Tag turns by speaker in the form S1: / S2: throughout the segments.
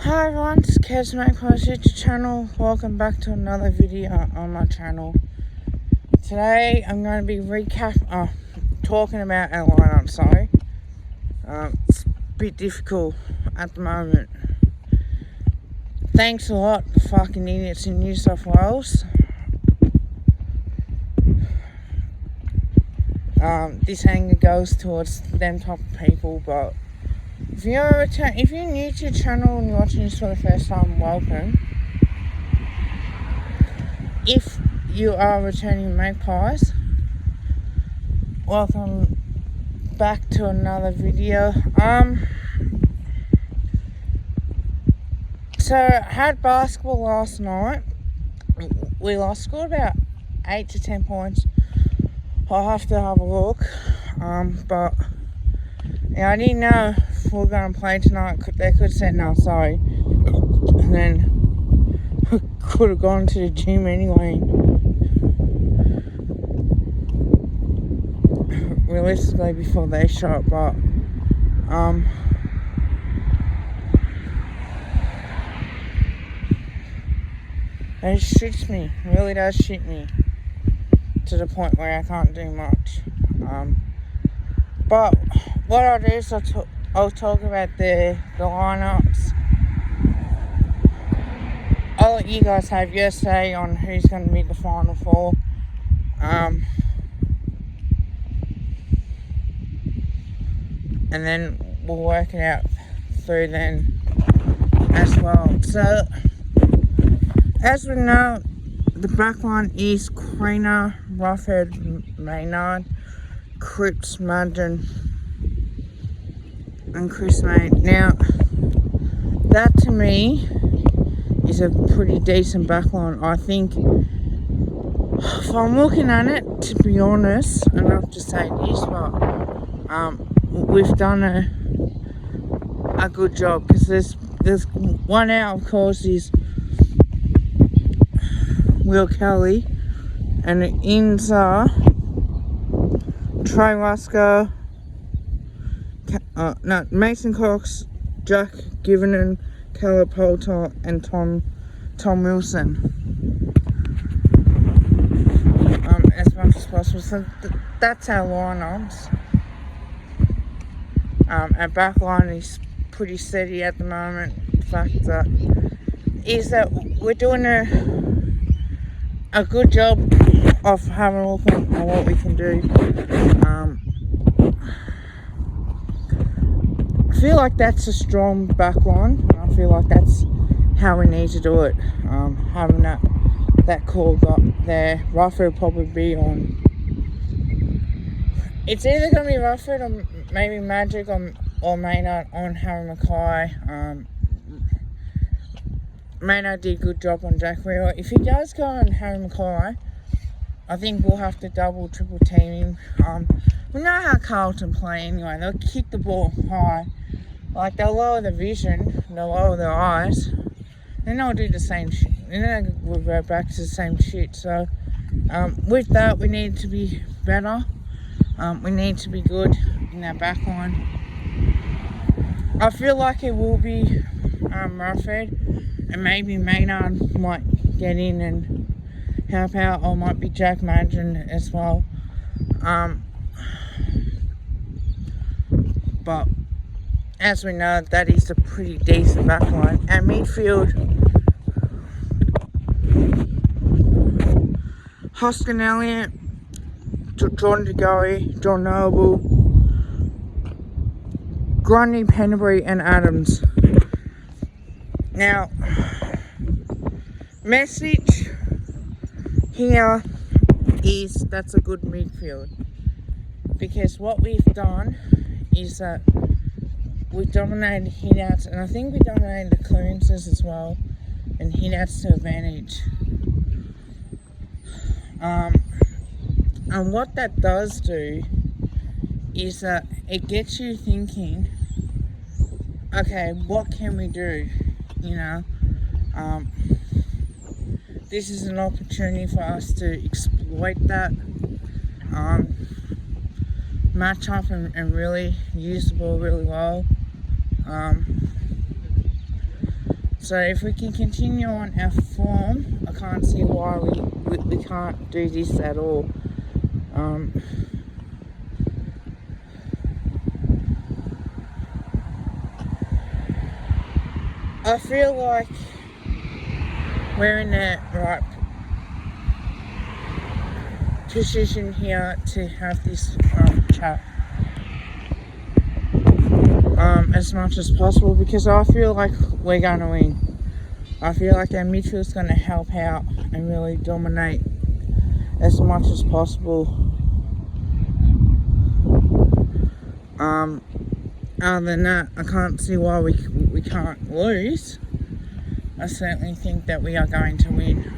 S1: Hi everyone, it's Kez Magpie's YouTube channel. Welcome back to another video on my channel. Today I'm going to be talking about our lineup. Sorry, it's a bit difficult at the moment. Thanks a lot, fucking idiots in New South Wales. This anger goes towards them type of people, but if you're new to the channel and you're watching this for the first time, welcome. If you are returning magpies, welcome back to another video. So I had basketball last night. We lost, scored about 8 to 10 points. I'll have to have a look. But yeah, I didn't know if we were going to play tonight. They could have said no, sorry. And then could have gone to the gym anyway. Realistically, before they shot, but it shits me. It really does shit me to the point where I can't do much. But what I'll do is I'll talk about the lineups. I'll let you guys have your say on who's going to be the final four. And then we'll work it out through then as well. So, as we know, the back line is Creanor, Roughhead, Maynard, Cripps, Mudgeon, and Chris May. Now, that to me is a pretty decent backline. I think, if I'm looking at it, to be honest, enough to say this, but we've done a good job, because there's one out, of course, is Will Kelly, and the ins are Trey Rusker, Mason Cox, Jack Givernon, Caleb Poulter, and Tom Wilson. As much as possible. So that's our lineups. Our back line is pretty steady at the moment. The fact is that we're doing a good job of having a look at what we can do. I feel like that's a strong back line, and I feel like that's how we need to do it. Having that call got there. Rufford will probably be on. It's either going to be Rufford or maybe Magic or Maynard on Harry Mackay. Maynard did a good job on Jack Reel. If he does go on Harry Mackay, I think we'll have to triple team him. We know how Carlton play anyway. They'll kick the ball high. Like, they'll lower the vision, they'll lower their eyes, then they'll do the same shit. And then we'll go back to the same shit. So, with that, we need to be better. We need to be good in our back line. I feel like it will be Rufford, and maybe Maynard might get in and help out, or might be Jack Madgen as well. But as we know, that is a pretty decent backline. Our midfield, Hoskin Elliott, John DeGoey, John Noble, Grundy, Penderbury, and Adams. Now, message here is that's a good midfield, because what we've done is that we dominated hitouts, and I think we dominated the clearances as well, and hitouts to advantage. And what that does do is that it gets you thinking, okay, what can we do? You know, this is an opportunity for us to exploit that match up and really use the ball really well. So if we can continue on our form, I can't see why we can't do this at all. I feel like we're in the right position here to have this chat as much as possible, because I feel like we're going to win. I feel like our midfield's going to help out and really dominate as much as possible. Other than that, I can't see why we can't lose. I certainly think that we are going to win.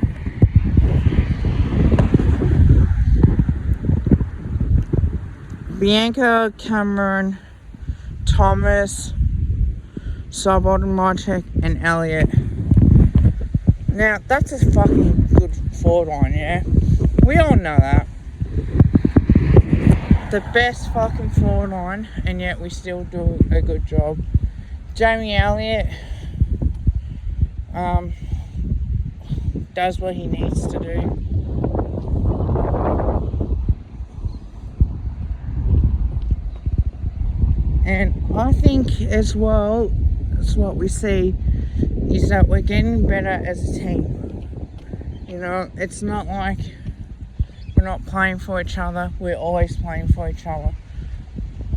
S1: Bianca, Cameron, Thomas, Sabot, and Elliot. Now, that's a fucking good forward line, yeah? We all know that. The best fucking forward line, and yet we still do a good job. Jamie Elliott does what he needs to do. And I think as well, that's what we see, is that we're getting better as a team. You know, it's not like we're not playing for each other, we're always playing for each other.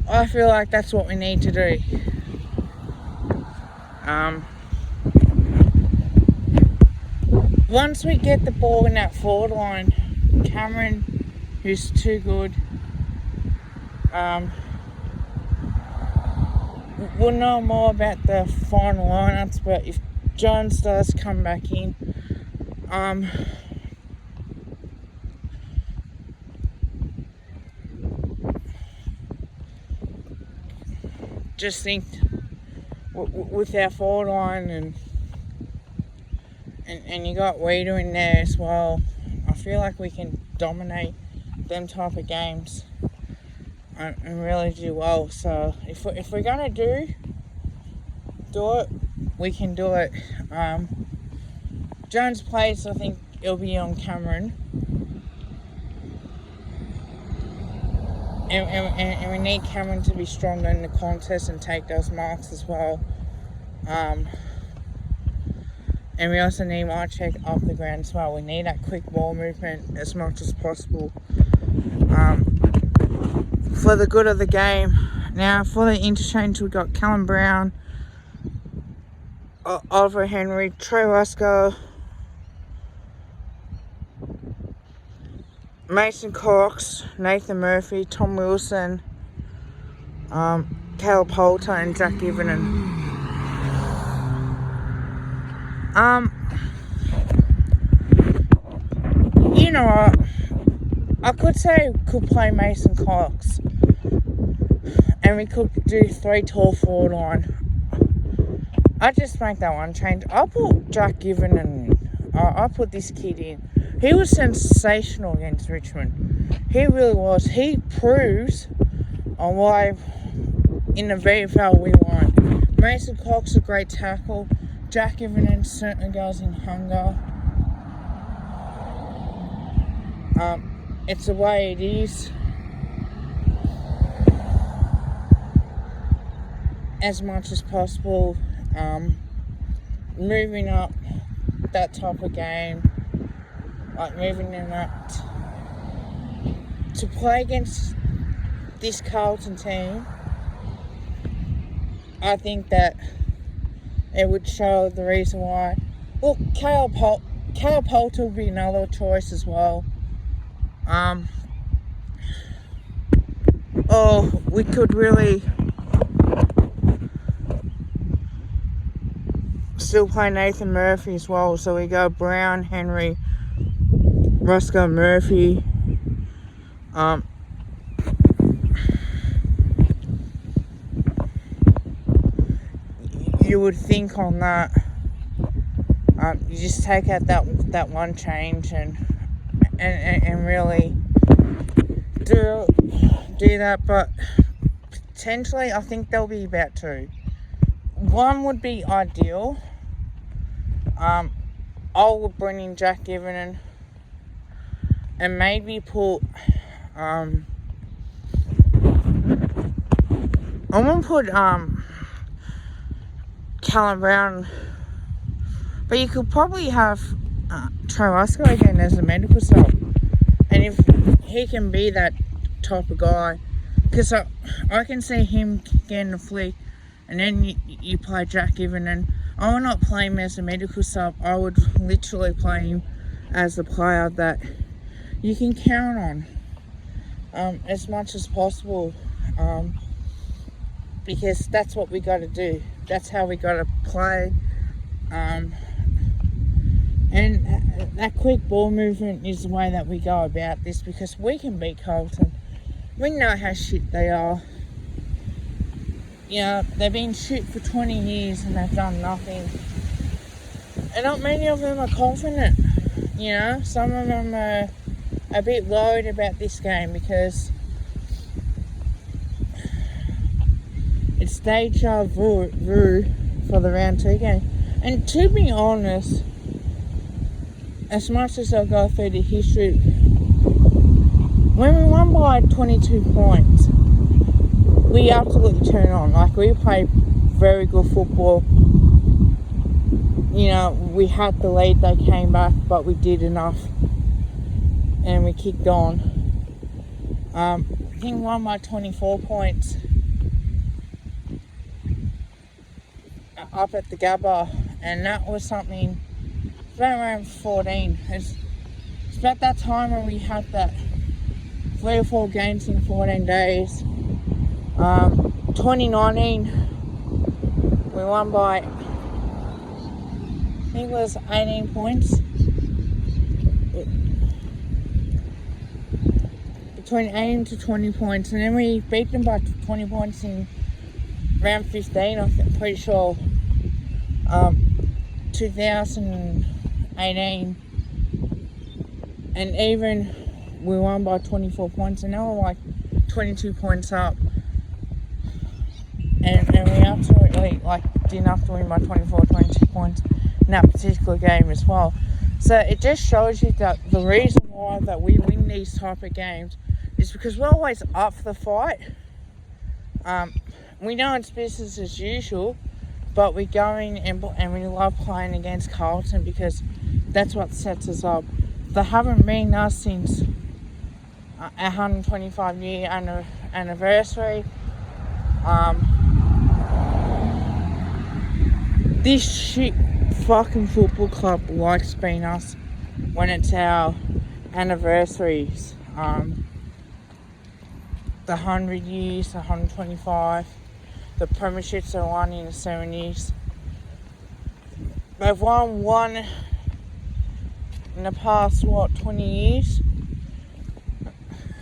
S1: I feel like that's what we need to do. Once we get the ball in that forward line, Cameron, who's too good, we'll know more about the final lineups, but if Jones does come back in, just think with our forward line and you got Weeder in there as well, I feel like we can dominate them type of games and really do well. So if we're gonna do it, we can do it. Jones plays, I think it'll be on Cameron, and we need Cameron to be stronger in the contest and take those marks as well. And we also need Marchek off the ground as well. We need that quick ball movement as much as possible for the good of the game. Now, for the interchange, we've got Callum Brown, Oliver Henry, Trey Roscoe, Mason Cox, Nathan Murphy, Tom Wilson, Caleb Poulter, and Jack Givernon. You know what? I could say we could play Mason Cox, and we could do 3 tall forward line. I just make that one change. I'll put Jack Givernon in. I'll put this kid in. He was sensational against Richmond. He really was. He proves on why in the VFL we won. Mason Cox a great tackle. Jack Givernon certainly goes in hunger. It's the way it is. As much as possible. Moving up that type of game. Like moving them up to play against this Carlton team. I think that it would show the reason why. Look, Caleb Poulter will be another choice as well. We could really still play Nathan Murphy as well. So we go Brown, Henry, Roscoe, Murphy. You would think on that, you just take out that one change and really do that. But potentially, I think there'll be about 2. One would be ideal, I would bring in Jack Given and maybe put I won't put Callum Brown, but you could probably have Trey Wasco again as a medical sub, and if he can be that type of guy, because I can see him getting a flick, and then you play Jack Given, and I would not play him as a medical sub. I would literally play him as a player that you can count on as much as possible, because that's what we got to do. That's how we got to play. And that quick ball movement is the way that we go about this, because we can beat Carlton. We know how shit they are. You know, they've been shit for 20 years and they've done nothing. And not many of them are confident. You know, some of them are a bit worried about this game because it's deja vu for the round 2 game. And to be honest, as much as I'll go through the history, when we won by 22 points, we absolutely turned on. Like, we played very good football. You know, we had the lead, they came back, but we did enough. And we kicked on. I think we won by 24 points up at the Gabba, and that was something around 14. It's about that time when we had that 3 or 4 games in 14 days. 2019, we won by, I think it was 18 points. Between 18 to 20 points, and then we beat them by 20 points in round 15, I'm pretty sure. 2018, and even we won by 24 points, and now we're like 22 points up, and we absolutely didn't have to win by 22 points in that particular game as well. So it just shows you that the reason why that we win these type of games is because we're always up for the fight. We know it's business as usual, but we go in and we love playing against Carlton because that's what sets us up. They haven't been us since 125-year anniversary. This shit fucking football club likes being us when it's our anniversaries. The 100 years, the 125, the premierships are won in the 70s. They've won one in the past, 20 years?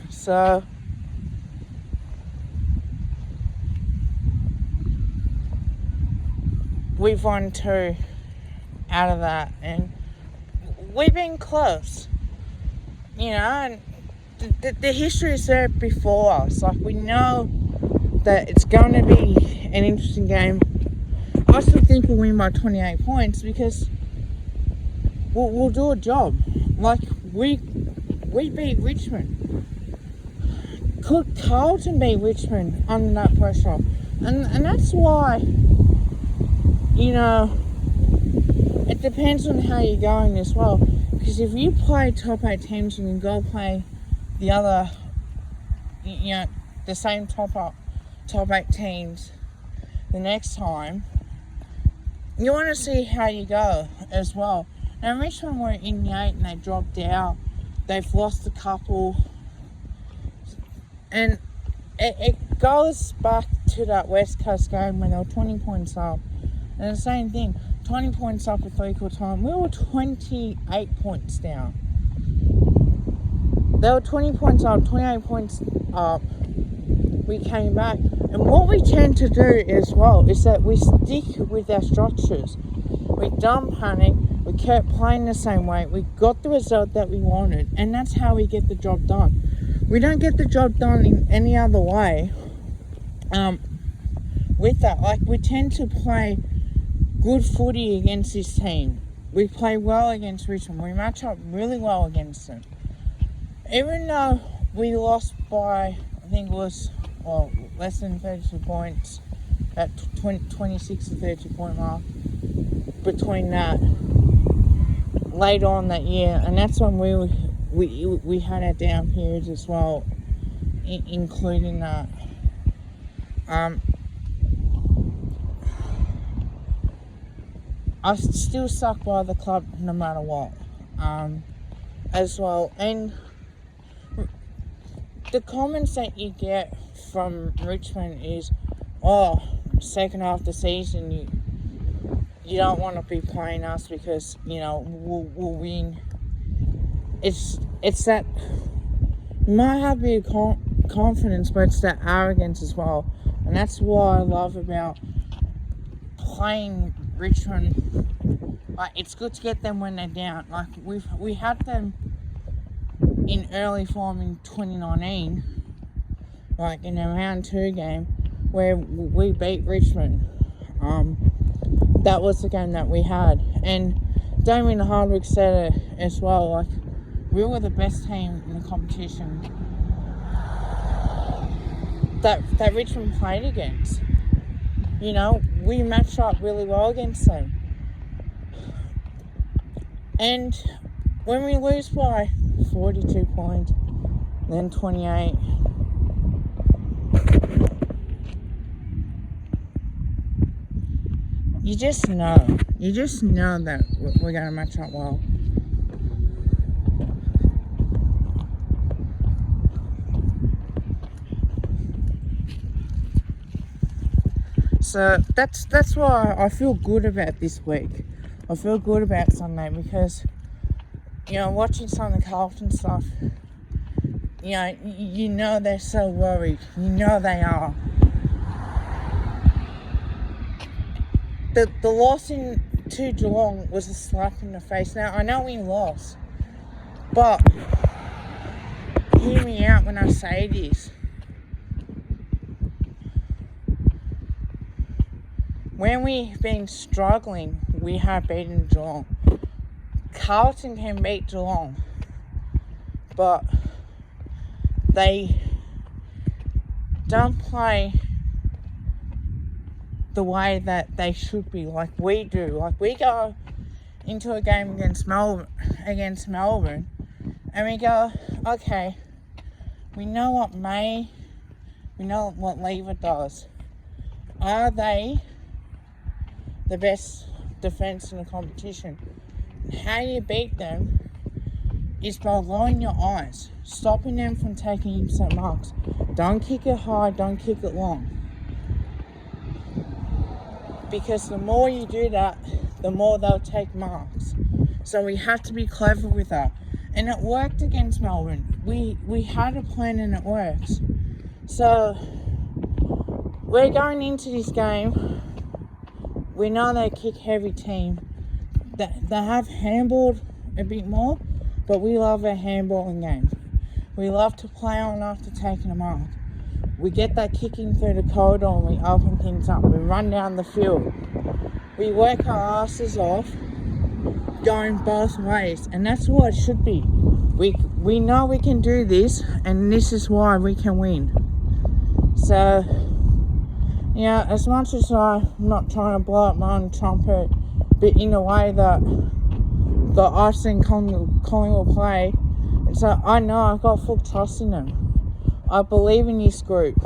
S1: So, we've won 2 out of that, and we've been close, you know, and the history is there before us. Like, we know that it's going to be an interesting game. I still think we'll win by 28 points because we'll do a job. Like, we beat Richmond. Could Carlton beat Richmond under that pressure? And that's why, you know, it depends on how you're going as well. Because if you play top 8 teams and you go play the other, you know, the same top 8 teams the next time, you want to see how you go as well. Now, Richmond were in the 8 and they dropped out. They've lost a couple. And it goes back to that West Coast game when they were 20 points up. And the same thing, 20 points up at 3/4 time. We were 28 points down. They were 20 points up, 28 points up. We came back. And what we tend to do as well is that we stick with our structures. We don't panic. We kept playing the same way. We got the result that we wanted. And that's how we get the job done. We don't get the job done in any other way. With that, like, we tend to play good footy against this team. we play well against Richmond. We match up really well against them. Even though we lost by, I think it was, less than 32 points, at 26 to 30 point mark, between that, late on that year, and that's when we had our down periods as well, including that. I still stuck by the club no matter what, as well. And the comments that you get from Richmond is, second half of the season, you don't want to be playing us because, we'll win. It's that, you might have a bit of confidence, but it's that arrogance as well. And that's what I love about playing Richmond. Like, it's good to get them when they're down. Like, we had them in early form in 2019, like in a round 2 game where we beat Richmond. That was the game that we had, and Damien Hardwick said it as well. Like, we were the best team in the competition that Richmond played against. We matched up really well against them. And when we lose by 42 points, then 28, you just know that we're going to match up well. So that's why I feel good about this week. I feel good about Sunday because, watching some of the Carlton stuff, they're so worried. They are. The loss to Geelong was a slap in the face. Now, I know we lost, but hear me out when I say this. When we've been struggling, we have beaten Geelong. Carlton can beat Geelong, but they don't play the way that they should be, like we do. Like, we go into a game against Melbourne, and we go, okay, we know what Lever does. Are they the best defence in the competition? How you beat them is by lowering your eyes, stopping them from taking instant marks. Don't kick it high, don't kick it long. Because the more you do that, the more they'll take marks. So we have to be clever with that. And it worked against Melbourne. We had a plan and it works. So we're going into this game. We know they're a kick-heavy team. They have handballed a bit more, but we love our handballing game. We love to play on after taking a mark. We get that kicking through the corridor and we open things up. We run down the field. We work our asses off going both ways, and that's what it should be. We know we can do this, and this is why we can win. So, as much as I'm not trying to blow up my own trumpet, but in a way that I think Colin will play, and so I know I've got full trust in them. I believe in this group.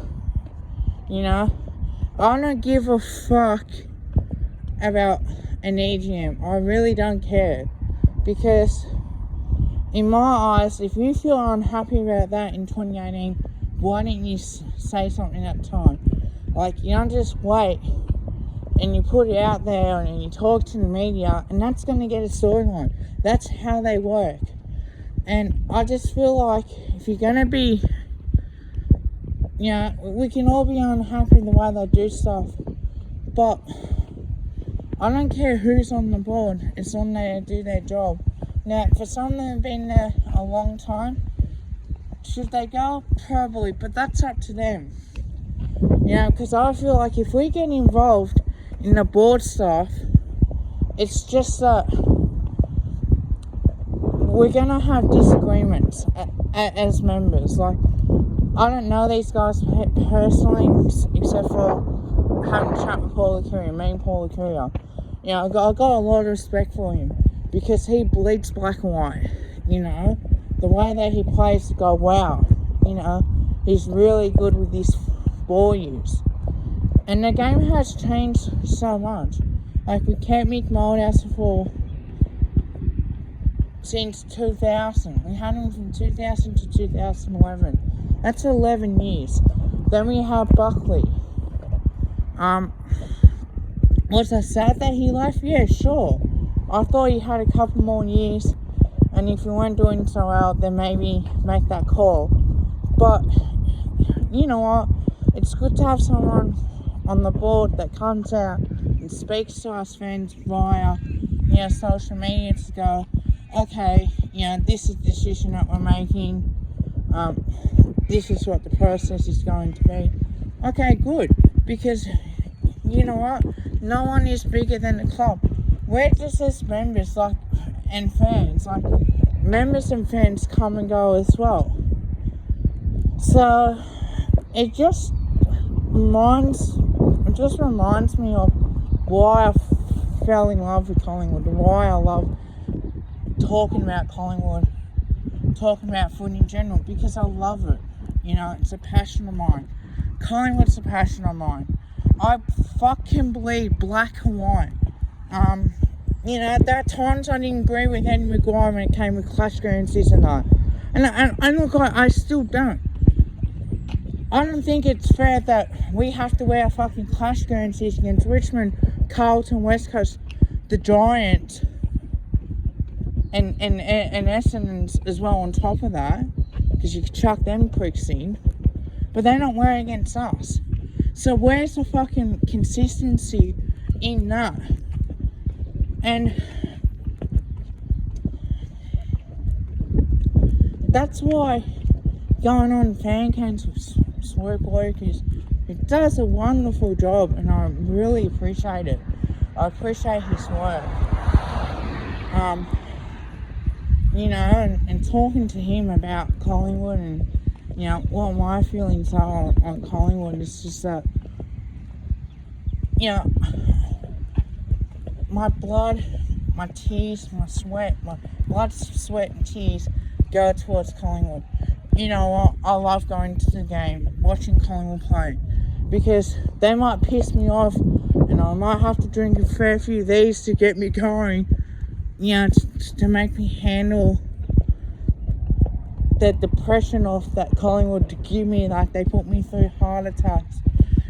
S1: I don't give a fuck about an EGM. I really don't care. Because in my eyes, if you feel unhappy about that in 2018, why didn't you say something at the time? Like, you don't just wait and you put it out there and you talk to the media, and that's going to get a storyline. That's how they work. And I just feel like if you're going to be, we can all be unhappy the way they do stuff, but I don't care who's on the board, it's on there to do their job. Now, for some that have been there a long time, should they go? Probably, but that's up to them. Because I feel like if we get involved in the board stuff, it's just that we're gonna have disagreements as members. Like, I don't know these guys personally, except for having a chat with Paulie Courier, me and Paulie Courier. You know, I got a lot of respect for him because he bleeds black and white. You know, the way that he plays, to go, wow, you know, he's really good with his ball use. And the game has changed so much. Like, we kept Mick Moldhouse since 2000. We had him from 2000 to 2011. That's 11 years. Then we have Buckley. Was I sad that he left? Yeah, sure. I thought he had a couple more years, and if he weren't doing so well, then maybe make that call. But, you know what? It's good to have someone on the board that comes out and speaks to us fans via, you know, social media to go, okay, you know, this is the decision that we're making. This is what the process is going to be. Okay, good. Because, you know what? No one is bigger than the club. We're just as members, like, and fans. Like, members and fans come and go as well. So, it just reminds me of why I fell in love with Collingwood, why I love talking about Collingwood, talking about foot in general, because I love it. You know, it's a passion of mine. Collingwood's a passion of mine. I fucking bleed black and white. You know, there are times I didn't agree with Eddie McGuire when it came with Clash Guarantees and that. And look, I still don't. I don't think it's fair that we have to wear fucking Clash Guarantees against Richmond, Carlton, West Coast, the Giants, and Essendon as well on top of that, because you could chuck them pricks in, but they're not wearing against us. So where's the fucking consistency in that? And that's why going on fan cams with Swoop Lucas, he does a wonderful job, and I really appreciate it. I appreciate his work. You know, and talking to him about Collingwood and, you know, what my feelings are on Collingwood is just that, you know, my blood, my tears, my sweat, my blood, sweat and tears go towards Collingwood. You know what? I love going to the game, watching Collingwood play, because they might piss me off and I might have to drink a fair few of these to get me going, you know, to make me handle the depression of that Collingwood to give me. Like, they put me through heart attacks,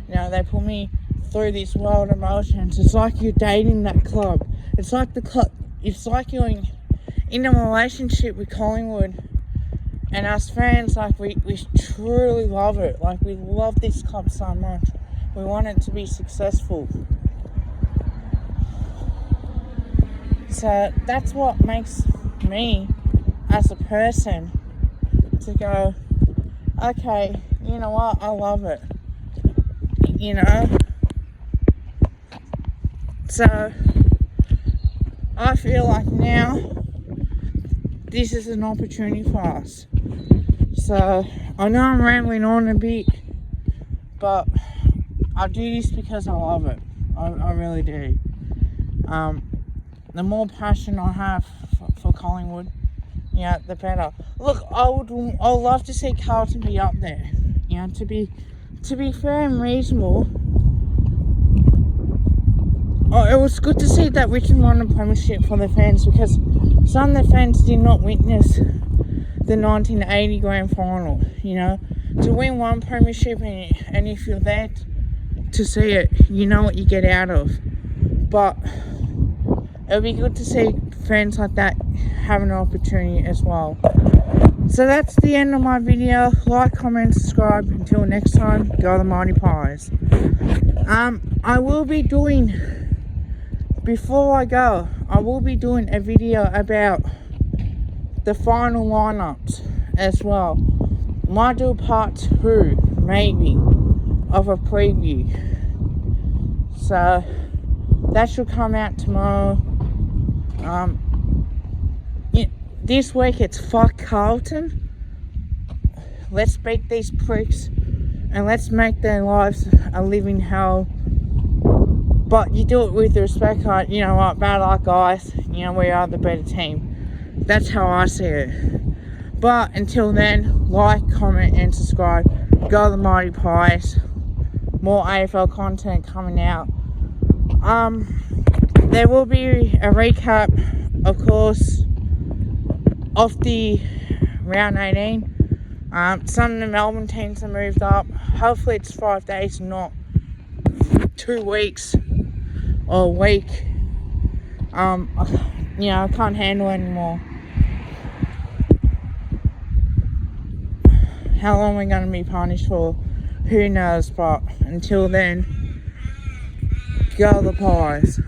S1: you know, they put me through these wild emotions. It's like you're dating that club. It's like the club. It's like you're in a relationship with Collingwood, and us fans, like, we truly love it. Like, we love this club so much. We want it to be successful. So that's what makes me, as a person, to go, okay, you know what, I love it. You know? So I feel like now this is an opportunity for us. So I know I'm rambling on a bit, but I do this because I love it. I really do. The more passion I have for Collingwood, you know, the better. Look, I would love to see Carlton be up there. You know, to be fair and reasonable. Oh, it was good to see that Richmond won a premiership for the fans, because some of the fans did not witness the 1980 grand final. You know, to win one premiership, and if you're there to see it, you know what you get out of. But it would be good to see fans like that have an opportunity as well. So that's the end of my video. Like, comment, subscribe. Until next time, go the Mighty Pies. I will be doing, before I go, I will be doing a video about the final lineups as well. Might do a part 2, maybe, of a preview. So that should come out tomorrow. this week it's fuck Carlton. Let's beat these pricks and let's make their lives a living hell. But you do it with respect, like, you know what, bad luck guys, you know, we are the better team. That's how I see it. But until then, like, comment and subscribe. Go the Mighty Pies. More AFL content coming out. There will be a recap, of course, of the round 18. Some of the Melbourne teams have moved up. Hopefully it's 5 days, not 2 weeks or a week. You know, I can't handle anymore. How long we're going to be punished for, who knows, but until then, go the Pies.